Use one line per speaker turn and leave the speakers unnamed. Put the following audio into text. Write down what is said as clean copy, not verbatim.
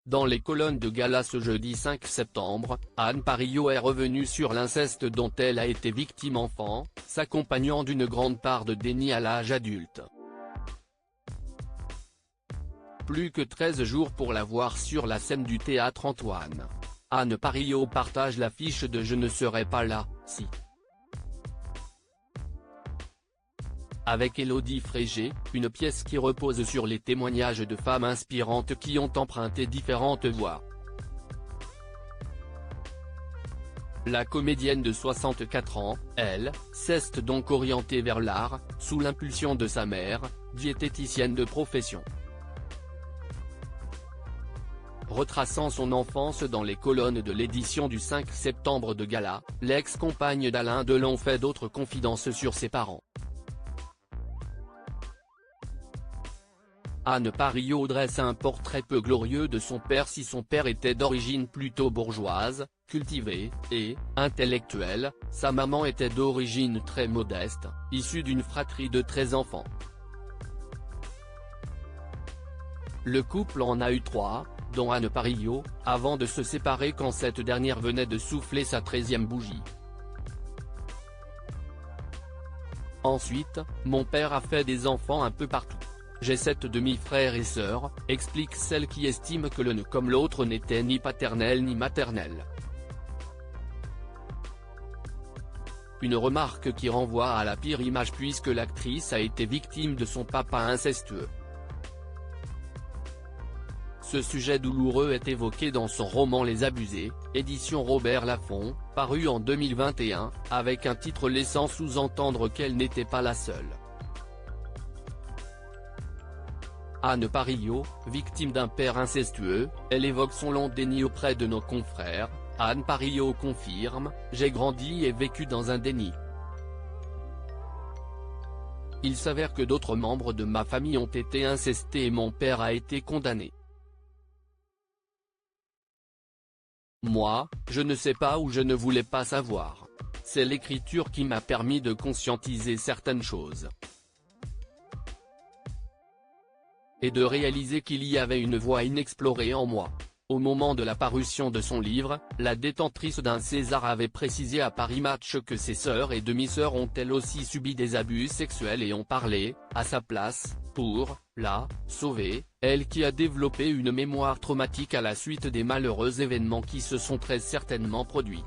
Dans les colonnes de Gala ce jeudi 5 septembre, Anne Parillot est revenue sur l'inceste dont elle a été victime enfant, s'accompagnant d'une grande part de déni à l'âge adulte. Plus que 13 jours pour la voir sur la scène du théâtre Antoine. Anne Parillot partage l'affiche de Je ne serai pas là, si. Avec Élodie Frégé, une pièce qui repose sur les témoignages de femmes inspirantes qui ont emprunté différentes voies. La comédienne de 64 ans, elle, s'est donc orientée vers l'art, sous l'impulsion de sa mère, diététicienne de profession. Retraçant son enfance dans les colonnes de l'édition du 5 septembre de Gala, l'ex-compagne d'Alain Delon fait d'autres confidences sur ses parents. Anne Parillot dresse un portrait peu glorieux de son père. Si son père était d'origine plutôt bourgeoise, cultivée, et intellectuelle, sa maman était d'origine très modeste, issue d'une fratrie de 13 enfants. Le couple en a eu 3, dont Anne Parillot, avant de se séparer quand cette dernière venait de souffler sa 13e bougie. Ensuite, mon père a fait des enfants un peu partout. J'ai 7 demi-frères et sœurs, explique celle qui estime que l'un comme l'autre n'était ni paternel ni maternel. Une remarque qui renvoie à la pire image puisque l'actrice a été victime de son papa incestueux. Ce sujet douloureux est évoqué dans son roman Les Abusés, édition Robert Laffont, paru en 2021, avec un titre laissant sous-entendre qu'elle n'était pas la seule. Anne Parillot, victime d'un père incestueux, elle évoque son long déni auprès de nos confrères. Anne Parillot confirme « J'ai grandi et vécu dans un déni. Il s'avère que d'autres membres de ma famille ont été incestés et mon père a été condamné. Moi, je ne sais pas ou je ne voulais pas savoir. C'est l'écriture qui m'a permis de conscientiser certaines choses. Et de réaliser qu'il y avait une voie inexplorée en moi. » Au moment de la parution de son livre, la détentrice d'un César avait précisé à Paris Match que ses sœurs et demi-sœurs ont elles aussi subi des abus sexuels et ont parlé, à sa place, pour la sauver, elle qui a développé une mémoire traumatique à la suite des malheureux événements qui se sont très certainement produits.